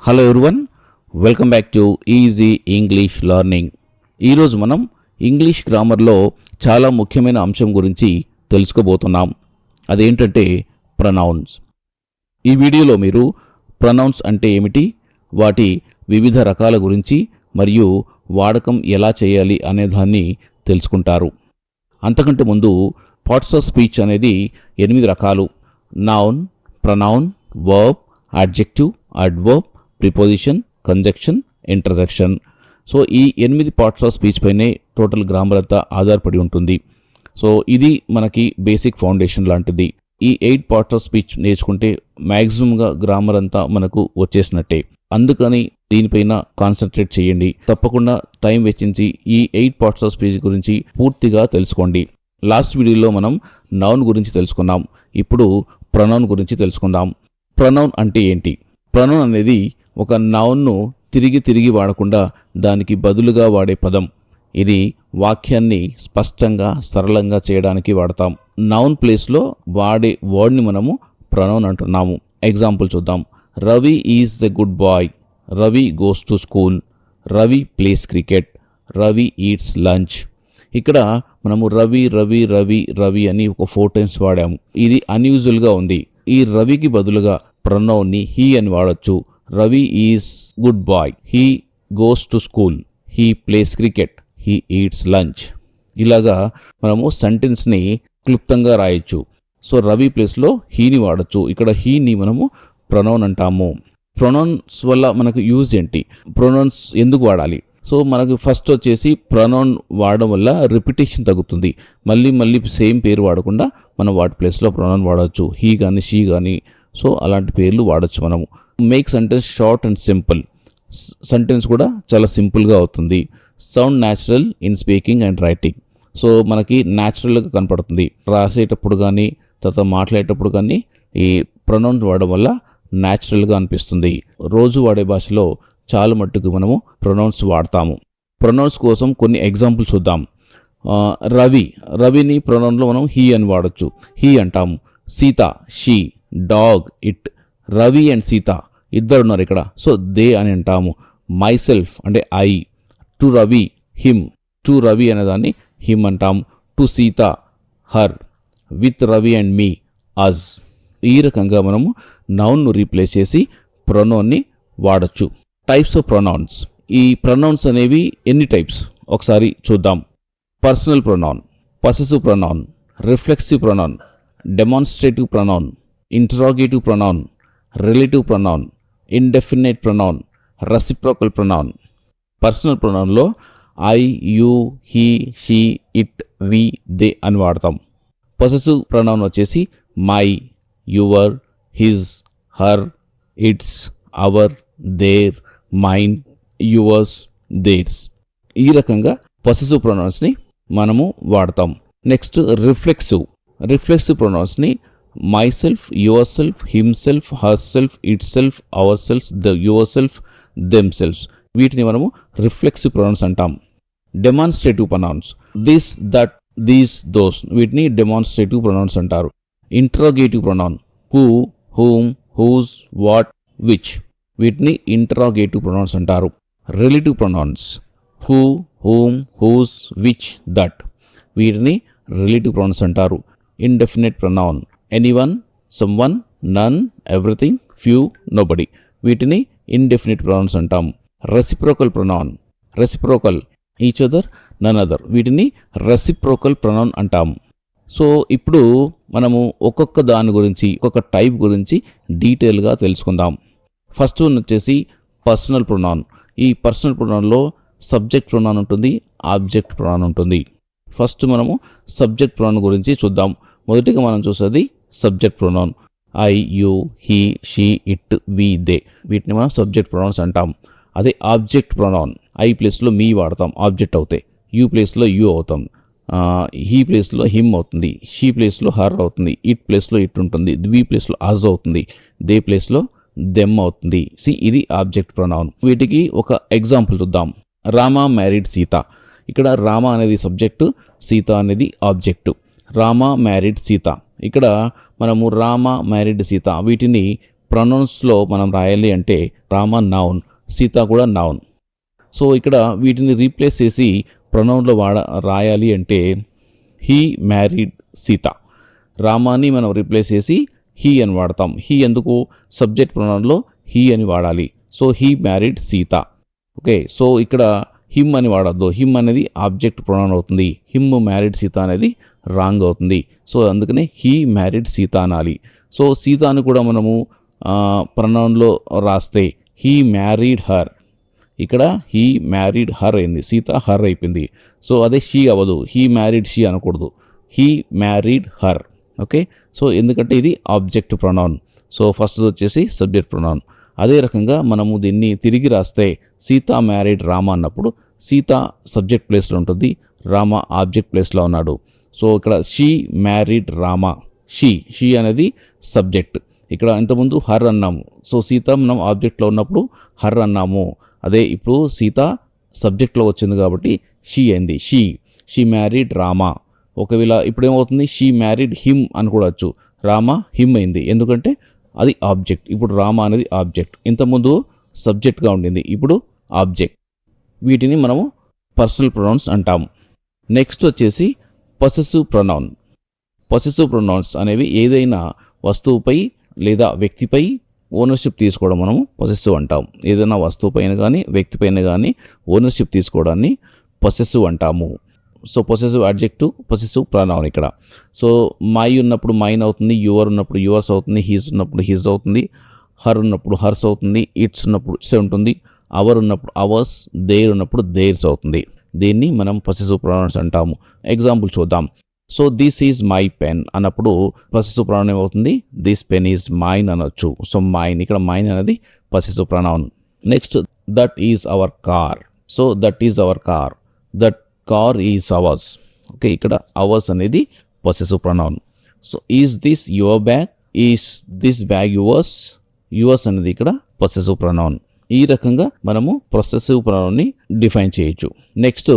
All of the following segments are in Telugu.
Hello everyone, welcome back to easy English learning. ఈరోజు మనం ఇంగ్లీష్ గ్రామర్లో చాలా ముఖ్యమైన అంశం గురించి తెలుసుకోబోతున్నాం. అదేంటంటే ప్రొనౌన్స్. ఈ వీడియోలో మీరు ప్రొనౌన్స్ అంటే ఏమిటి, వాటి వివిధ రకాల గురించి మరియు వాడకం ఎలా చేయాలి అనే దాన్ని తెలుసుకుంటారు. అంతకంటే ముందు పార్ట్స్ ఆఫ్ స్పీచ్ అనేది 8 రకాలు: noun, pronoun, verb, adjective, adverb, preposition, conjunction, interjection. So ఈ 8 పార్ట్స్ ఆఫ్ స్పీచ్ పైనే టోటల్ గ్రామర్ అంతా ఆధారపడి ఉంటుంది. సో ఇది మనకి బేసిక్ ఫౌండేషన్ లాంటిది. ఈ 8 పార్ట్స్ ఆఫ్ స్పీచ్ నేర్చుకుంటే మ్యాక్సిమంగా గ్రామర్ అంతా మనకు వచ్చేసినట్టే. అందుకని దీనిపైన కాన్సన్ట్రేట్ చేయండి. తప్పకుండా టైం వెచ్చించి ఈ 8 పార్ట్స్ ఆఫ్ స్పీచ్ గురించి పూర్తిగా తెలుసుకోండి. లాస్ట్ వీడియోలో మనం నౌన్ గురించి తెలుసుకున్నాం. ఇప్పుడు ప్రొనౌన్ గురించి తెలుసుకుందాం. ప్రొనౌన్ అంటే ఏంటి? ప్రొనౌన్ అనేది ఒక నౌన్ను తిరిగి వాడకుండా దానికి బదులుగా వాడే పదం. ఇది వాక్యాన్ని స్పష్టంగా సరళంగా చేయడానికి వాడతాం. నౌన్ ప్లేస్లో వాడే వర్డ్ని మనము ప్రొనౌన్ అంటున్నాము. ఎగ్జాంపుల్ చూద్దాం. Ravi is a good boy, Ravi goes to school, Ravi plays cricket, Ravi eats lunch. ఇక్కడ మనము రవి రవి రవి రవి అని ఒక 4 times వాడాము. ఇది అన్యూజువల్గా ఉంది. ఈ రవికి బదులుగా ప్రొనౌన్ని హీ అని వాడచ్చు. Ravi is good boy, he goes to school, he plays cricket, he eats lunch. ఇలాగా మనము సెంటెన్స్ని క్లుప్తంగా రాయొచ్చు. సో రవి ప్లేస్లో హీని వాడచ్చు. ఇక్కడ హీని మనము ప్రొనౌన్ అంటాము. ప్రొనౌన్స్ వల్ల మనకు యూజ్ ఏంటి? ప్రొనౌన్స్ ఎందుకు వాడాలి? సో మనకు ఫస్ట్ వచ్చేసి ప్రొనౌన్ వాడడం వల్ల రిపిటేషన్ తగ్గుతుంది. మళ్ళీ సేమ్ పేరు వాడకుండా మనం వాటి ప్లేస్లో ప్రొనౌన్ వాడవచ్చు. హీ కానీ షీ కానీ, సో అలాంటి పేర్లు వాడచ్చు మనము. Make sentence short and simple. Sentence కూడా చాలా సింపుల్గా అవుతుంది. Sound natural in speaking and writing. So మనకి న్యాచురల్గా కనపడుతుంది. రాసేటప్పుడు కానీ తర్వాత మాట్లాడేటప్పుడు కానీ ఈ ప్రొనౌన్స్ వాడడం వల్ల న్యాచురల్గా అనిపిస్తుంది. రోజు వాడే భాషలో చాలా మట్టుకు మనము ప్రొనౌన్స్ వాడతాము. ప్రొనౌన్స్ కోసం కొన్ని ఎగ్జాంపుల్ చూద్దాం. రవిని ప్రొనౌన్లో మనం హీ అని వాడచ్చు. హీ అంటాము. Sita she, dog it. Ravi and Sita ఇద్దరు ఉన్నారు ఇక్కడ, సో దే అని అంటాము. మై సెల్ఫ్ అంటే I. To Ravi him, to Ravi అనేదాన్ని హిమ్ అంటాము. To Sita her. With Ravi and me us. ఈ రకంగా మనము నౌన్ను రీప్లేస్ చేసి ప్రొనౌన్ని వాడచ్చు. Types of pronouns. ఈ ప్రొనౌన్స్ అనేవి ఎన్ని టైప్స్ ఒకసారి చూద్దాం. Personal pronoun, possessive pronoun, reflexive pronoun, demonstrative pronoun, interrogative pronoun, relative pronoun, indefinite pronoun, reciprocal pronoun. Personal ప్రొనౌన్లో I, you, he, she, it, we, they అని వాడతాం. పొసెసివ్ ప్రొనౌన్ వచ్చేసి my, your, his, her, its, our, their, mine, yours, theirs. ఈ రకంగా పొసెసివ్ ప్రొనౌన్స్ని మనము వాడతాం. నెక్స్ట్ రిఫ్లెక్సివ్ ప్రొనౌన్స్ని myself, yourself, himself, herself, itself, ourself, yourself, themself. వీటిని మనము రిఫ్లెక్సివ్ ప్రొనౌన్స్ అంటాం. Demonstrative pronouns this, that, these, those. వీటిని డెమాన్స్ట్రేటివ్ ప్రొనౌన్స్ అంటారు. Interrogative pronoun who, whom, whose, what, which. వీటిని ఇంటరాగేటివ్ ప్రొనౌన్స్ అంటారు. Relative pronouns who, whom, whose, which, that. వీటిని రిలేటివ్ ప్రొనౌన్స్ అంటారు. Indefinite pronoun anyone, someone, none, everything, few, nobody. వీటిని ఇండెఫినైట్ ప్రొనౌన్స్ అంటాం. Reciprocal pronoun each other, none other. వీటిని రెసిప్రోకల్ ప్రొనౌన్ అంటాం. సో ఇప్పుడు మనము ఒక్కొక్క దాని గురించి, ఒక్కొక్క టైప్ గురించి డీటెయిల్గా తెలుసుకుందాం. ఫస్ట్ వన్ వచ్చేసి పర్సనల్ ప్రొనౌన్. ఈ పర్సనల్ ప్రొనౌన్లో సబ్జెక్ట్ ప్రొనౌన్ ఉంటుంది, ఆబ్జెక్ట్ ప్రొనౌన్ ఉంటుంది. ఫస్ట్ మనము సబ్జెక్ట్ ప్రొనౌన్ గురించి చూద్దాం. మొదటిగా మనం చూసేది subject pronoun. I, you, he, she, it, we, they. వీటిని మనం సబ్జెక్ట్ ప్రొనౌన్స్ అంటాం. అదే ఆబ్జెక్ట్ ప్రొనౌన్, ఐ ప్లేస్లో మీ వాడతాం, ఆబ్జెక్ట్ అవుతాయి. యూ ప్లేస్లో యూ అవుతాం. హీ ప్లేస్లో హిమ్ అవుతుంది. షీ ప్లేస్లో హర్ అవుతుంది. ఇట్ ప్లేస్లో ఇట్ ఉంటుంది. వి ప్లేస్లో అజ్ అవుతుంది. దే ప్లేస్లో దెమ్ అవుతుంది. ఇది ఆబ్జెక్ట్ ప్రొనౌన్. వీటికి ఒక ఎగ్జాంపుల్ చూద్దాం. రామ మ్యారీడ్ సీత. ఇక్కడ రామ అనేది సబ్జెక్టు, సీత అనేది ఆబ్జెక్టు. రామ మ్యారీడ్ సీత. ఇక్కడ మనము రామ మ్యారీడ్ సీత వీటిని ప్రొనౌన్స్లో మనం రాయాలి అంటే రామ నౌన్, సీత కూడా నౌన్. సో ఇక్కడ వీటిని రీప్లేస్ చేసి ప్రొనౌన్లో రాయాలి అంటే హీ మ్యారీడ్ సీత. రామాని మనం రీప్లేస్ చేసి హీ అని వాడతాం. హీ ఎందుకు? సబ్జెక్ట్ ప్రొనౌన్లో హీ అని వాడాలి. So he married Sita. Okay, so ఇక్కడ హిమ్ అని వాడద్దు. హిమ్ అనేది ఆబ్జెక్ట్ ప్రొనౌన్ అవుతుంది. హిమ్ మ్యారీడ్ సీత అనేది రాంగ్ అవుతుంది. సో అందుకనే హీ మ్యారీడ్ సీత అనాలి. సో సీతాను కూడా మనము ప్రొనౌన్లో రాస్తే హీ మ్యారీడ్ హర్. ఇక్కడ హీ మ్యారీడ్ హర్ అయింది, సీత హర్ అయిపోయింది. సో అదే షీ అవ్వదు, హీ మ్యారీడ్ షీ అనకూడదు, he married her. Okay, so ఎందుకంటే ఇది ఆబ్జెక్ట్ ప్రొనౌన్. సో ఫస్ట్ వచ్చేసి సబ్జెక్ట్ ప్రొనౌన్. అదే రకంగా మనము దీన్ని తిరిగి రాస్తే సీత మ్యారీడ్ రామ అన్నప్పుడు సీత సబ్జెక్ట్ ప్లేస్లో ఉంటుంది, రామ ఆబ్జెక్ట్ ప్లేస్లో ఉన్నాడు. సో ఇక్కడ షీ మ్యారీడ్ రామ. షీ అనేది సబ్జెక్ట్. ఇక్కడ ఇంతకుముందు హర్ అన్నాము. సో సీత మనం ఆబ్జెక్ట్లో ఉన్నప్పుడు హర్ అన్నాము. అదే ఇప్పుడు సీత సబ్జెక్ట్లో వచ్చింది కాబట్టి షీ అయింది. She married Rama. ఒకవేళ ఇప్పుడు ఏమవుతుంది? షీ మ్యారీడ్ హిమ్ అని కూడా వచ్చు. రామ హిమ్ అయింది, ఎందుకంటే అది ఆబ్జెక్ట్. ఇప్పుడు రామ అనేది ఆబ్జెక్ట్. ఇంతకుముందు సబ్జెక్ట్గా ఉండింది, ఇప్పుడు ఆబ్జెక్ట్. వీటిని మనము పర్సనల్ ప్రొనౌన్స్ అంటాము. నెక్స్ట్ వచ్చేసి పొసెసివ్ ప్రొనౌన్. పొసెసివ్ ప్రొనౌన్స్ అనేవి ఏదైనా వస్తువుపై లేదా వ్యక్తిపై ఓనర్షిప్ తీసుకోవడం మనము పొసెసివ్ అంటాం. ఏదైనా వస్తువు పైన కానీ వ్యక్తి పైన కానీ ఓనర్షిప్ తీసుకోవడాన్ని పొసెసివ్ అంటాము. So possessive adjective, possessive pronoun ఇక్కడ. సో మై ఉన్నప్పుడు మైన్ అవుతుంది, యువర్ ఉన్నప్పుడు యువర్స్ అవుతుంది, హీస్ ఉన్నప్పుడు హిజ్ అవుతుంది, హర్ ఉన్నప్పుడు హర్స్ అవుతుంది, ఇట్స్ ఉన్నప్పుడు ఇట్స్ ఉంటుంది, అవర్ ఉన్నప్పుడు అవర్స్, దేర్ ఉన్నప్పుడు దేర్స్ అవుతుంది. దీన్ని మనం పొసెసివ్ ప్రొనౌన్స్ అంటాము. ఎగ్జాంపుల్ చూద్దాం. So this is my pen అన్నప్పుడు పొసెసివ్ ప్రొనౌన్ ఏమవుతుంది? దిస్ పెన్ ఈజ్ మైన్ అనొచ్చు. సో మైన్, ఇక్కడ మైన్ అనేది possessive pronoun. Next that is our car. So that is our car, that car is ours. Okay, ఇక్కడ అవర్స్ అనేది possessive pronoun. So is this your bag, is this bag yours. Yours అనేది ఇక్కడ పొసెసివ్ ప్రొనౌన్. ఈ రకంగా మనము పొసెసివ్ ప్రొనౌన్ని డిఫైన్ చేయొచ్చు. Next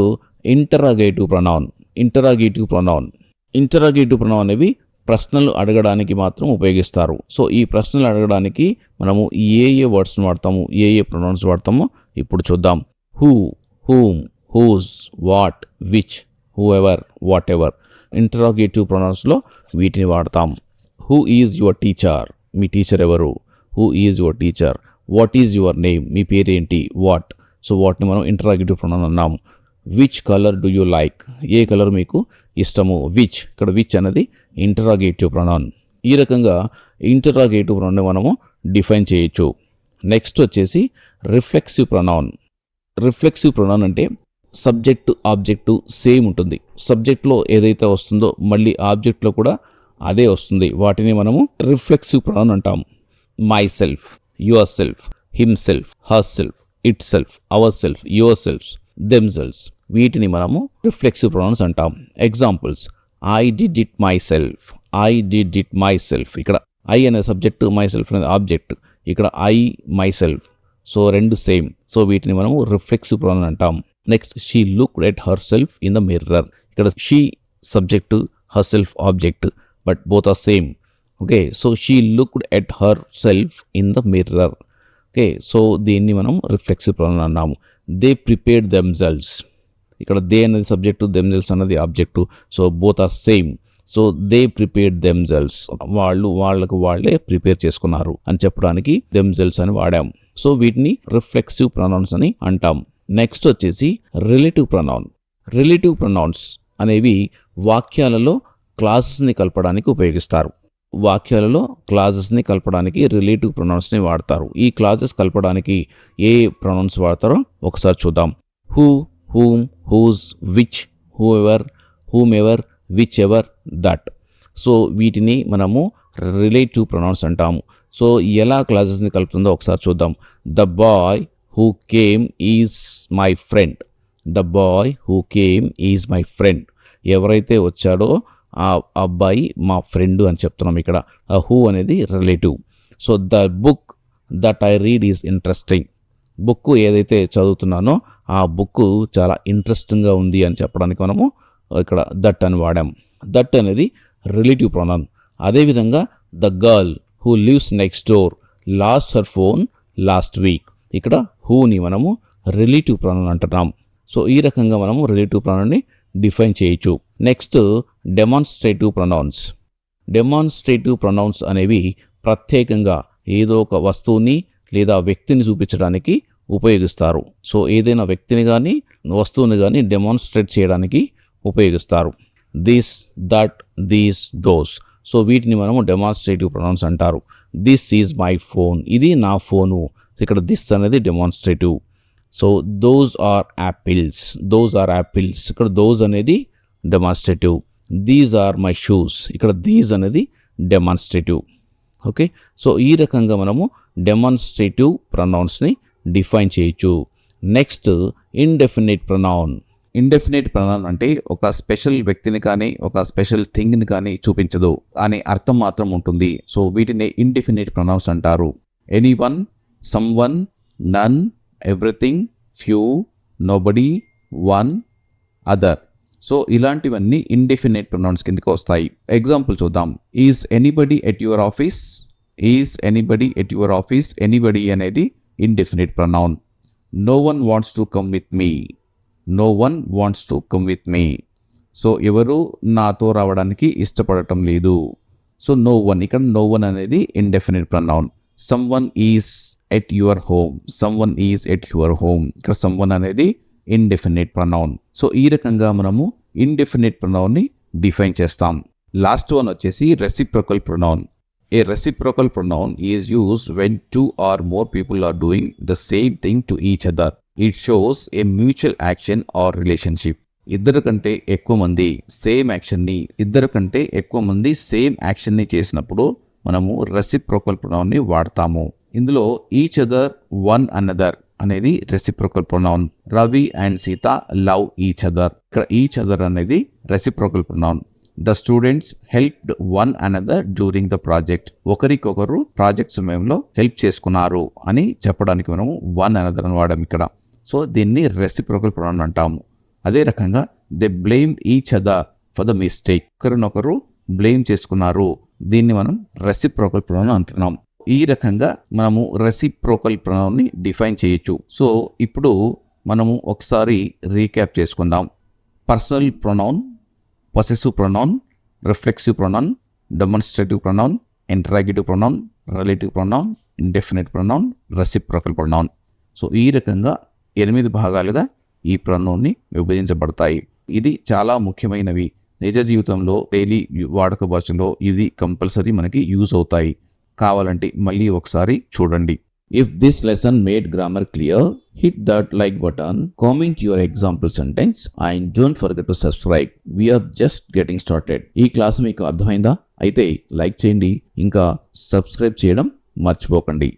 interrogative pronoun. Interrogative pronoun అనేవి ప్రశ్నలు అడగడానికి మాత్రం ఉపయోగిస్తారు. సో ఈ ప్రశ్నలు అడగడానికి మనము ఏ వర్డ్స్ని వాడతాము, ఏ ప్రొనౌన్స్ వాడతామో ఇప్పుడు చూద్దాం. Who, whom, whose, what, which, whoever, whatever. Interrogative ప్రొనౌన్స్లో వీటిని వాడతాం. హూ ఈజ్ యువర్ టీచర్, మీ టీచర్ ఎవరు? Who is your teacher. What is your name, మీ పేరేంటి? వాట్. సో వాటిని మనం ఇంటరాగేటివ్ ప్రొనౌన్ అన్నాము. Which colour do you like, ఏ కలర్ మీకు ఇష్టము? విచ్, ఇక్కడ విచ్ అనేది ఇంటరాగేటివ్ ప్రొనౌన్. ఈ రకంగా ఇంటరాగేటివ్ ప్రొనౌన్ మనము డిఫైన్ చేయొచ్చు. నెక్స్ట్ వచ్చేసి రిఫ్లెక్సివ్ ప్రొనౌన్. రిఫ్లెక్సివ్ ప్రొనౌన్ అంటే సబ్జెక్టు ఆబ్జెక్టు సేమ్ ఉంటుంది. సబ్జెక్ట్లో ఏదైతే వస్తుందో మళ్ళీ ఆబ్జెక్ట్లో కూడా అదే వస్తుంది. వాటిని మనము రిఫ్లెక్సివ్ ప్రొనౌన్ అంటాము. Myself, your self, him self, her self, itself, ourself, your self, themselves. వీటిని మనము రిఫ్లెక్సివ్ ప్రొనౌన్స్ అంటాం. Examples: I did it my self, I did it my self. ఇక్కడ ఐ అనే సబ్జెక్టు, మై సెల్ఫ్ అనేది ఆబ్జెక్ట్. ఇక్కడ ఐ, మై సెల్ఫ్, సో రెండు సేమ్. సో వీటిని మనము రిఫ్లెక్సివ్ ప్రొనౌన్ అంటాం. Next she looked at herself in the mirror. ఇక్కడ she subject, herself object, but both are same. Okay, so she looked at herself in the mirror. Okay, so దీన్ని మనం రిఫ్లెక్సివ్ ప్రొనౌన్ అన్నాము. They prepared themselves. ఇక్కడ దే అనేది సబ్జెక్టు, దెమ్సెల్వ్స్ అనేది object, so both are same. So they prepared themselves, వాళ్ళకు వాళ్ళే ప్రిపేర్ చేసుకున్నారు అని చెప్పడానికి దెమ్సెల్వ్స్ అని వాడాం. సో వీటిని రిఫ్లెక్సివ్ ప్రొనౌన్స్ అని అంటాం. నెక్స్ట్ వచ్చేసి రిలేటివ్ ప్రొనౌన్. రిలేటివ్ ప్రొనౌన్స్ అనేవి వాక్యాలలో క్లాసెస్ని కలపడానికి ఉపయోగిస్తారు. వాక్యాలలో క్లాజెస్ని కలపడానికి రిలేటివ్ ప్రొనౌన్స్ని వాడతారు. ఈ క్లాజెస్ కలపడానికి ఏ ప్రొనౌన్స్ వాడతారో ఒకసారి చూద్దాం. Who, whom, whose, which, whoever, whomever, whichever, that. So వీటిని మనము రిలేటివ్ ప్రొనౌన్స్ అంటాము. సో ఎలా క్లాజెస్ని కలుపుతుందో ఒకసారి చూద్దాం. The boy who came is my friend. The boy who came is my friend. ఎవరైతే వచ్చాడో ఆ అబ్బాయి మా ఫ్రెండ్ అని చెప్తున్నాం. ఇక్కడ ఆ హూ అనేది relative. So the book that I read is interesting. Book ఏదైతే చదువుతున్నానో ఆ బుక్ చాలా ఇంట్రెస్టింగ్గా ఉంది అని చెప్పడానికి మనము ఇక్కడ దట్ అని వాడాం. దట్ అనేది రిలేటివ్ ప్రొనౌన్. అదేవిధంగా the girl who lives next door lost her phone last week. ఇక్కడ హూని మనము రిలేటివ్ ప్రొనౌన్ అంటున్నాం. సో ఈ రకంగా మనము రిలేటివ్ ప్రొనౌన్ని డిఫైన్ చేయొచ్చు. Next demonstrative pronouns. Demonstrative pronouns అనేవి ప్రత్యేకంగా ఏదో ఒక వస్తువుని లేదా వ్యక్తిని చూపించడానికి ఉపయోగిస్తారు. సో ఏదైనా వ్యక్తిని కానీ వస్తువుని కానీ డెమాన్స్ట్రేట్ చేయడానికి ఉపయోగిస్తారు. This, that, these, those. So వీటిని మనము డెమాన్స్ట్రేటివ్ ప్రొనౌన్స్ అంటారు. దిస్ ఈజ్ మై ఫోన్, ఇది నా ఫోను. ఇక్కడ దిస్ అనేది demonstrative. So those are apples, those are apples. ఇక్కడ దోస్ అనేది demonstrative. These are my shoes, ఇక్కడ దీస్ అనేది డెమాన్స్ట్రేటివ్. ఓకే, సో ఈ రకంగా మనము డెమాన్స్ట్రేటివ్ ప్రొనౌన్స్ని డిఫైన్ చేయొచ్చు. Next indefinite pronoun. Indefinite pronoun అంటే ఒక స్పెషల్ వ్యక్తిని కానీ ఒక స్పెషల్ థింగ్ని కానీ చూపించదు అనే అర్థం మాత్రం ఉంటుంది. సో వీటిని ఇండెఫినిట్ ప్రొనౌన్స్ అంటారు. Anyone, someone, none, everything, few, nobody, one, other. So ఇలాంటివన్నీ ఇండెఫినిట్ ప్రొనౌన్స్ కిందకి వస్తాయి. ఎగ్జాంపుల్ చూద్దాం. Is anybody at your office, is anybody at your office. Anybody అనేది indefinite pronoun. No one wants to come with me, no one wants to come with me. So ఎవరు నాతో రావడానికి ఇష్టపడటం లేదు. సో నో వన్, ఇక్కడ నో వన్ అనేది indefinite pronoun. Someone is at your home, some one is at your home. ఇక్కడ సమ్ వన్ అనేది ఇండెఫినిట్ ప్రొనౌన్. సో ఈ రకంగా మనము ఇండెఫినిట్ ప్రొనౌన్ని డిఫైన్ చేస్తాం. లాస్ట్ వన్ వచ్చేసి reciprocal pronoun. A reciprocal pronoun is used when 2 or more people are doing the same thing to each other. It shows a mutual action or relationship. ఇద్దరు కంటే ఎక్కువ మంది సేమ్ యాక్షన్ని, ఇద్దరు కంటే ఎక్కువ మంది సేమ్ యాక్షన్ని చేసినప్పుడు మనము రెసిప్రోకల్ ప్రొనౌన్ని వాడతాము. ఇందులో ఈచ్ అదర్, వన్ అనదర్ అనేది reciprocal pronoun. Ravi and Sita love each other. ఇక్కడ ఈచ్ అదర్ అనేది reciprocal pronoun. The students helped one another during the project. ఒకరికొకరు ప్రాజెక్ట్ సమయంలో హెల్ప్ చేసుకున్నారు అని చెప్పడానికి మనము వన్ అనదర్ అని వాడాం ఇక్కడ. సో దీన్ని రెసిప్రోకల్ ప్రొనౌన్ అంటాము. అదే రకంగా they blame each other for the mistake. ఒకరినొకరు బ్లేమ్ చేసుకున్నారు, దీన్ని మనం రెసిప్రోకల్ ప్రొనౌన్ అంటున్నాం. ఈ రకంగా మనము రెసిప్రోకల్ ప్రొనౌన్ని డిఫైన్ చేయొచ్చు. సో ఇప్పుడు మనము ఒకసారి రీక్యాప్ చేసుకుందాం. Personal pronoun, possessive pronoun, reflexive pronoun, demonstrative pronoun, interrogative pronoun, relative pronoun, indefinite pronoun, reciprocal pronoun. So ఈ రకంగా 8 భాగాలుగా ఈ ప్రొనౌన్ని విభజించబడతాయి. ఇది చాలా ముఖ్యమైనవి. నిజ జీవితంలో డైలీ వాడక భాషలో ఇది కంపల్సరీ మనకి యూజ్ అవుతాయి. కావాలంటే మళ్ళీ ఒకసారి చూడండి. If this lesson made grammar clear, hit that like button, comment your example sentence and don't forget to subscribe. We are just getting started. ఈ క్లాస్ మీకు అర్థమైందా? అయితే లైక్ చేయండి, ఇంకా సబ్స్క్రైబ్ చేయడం మర్చిపోకండి.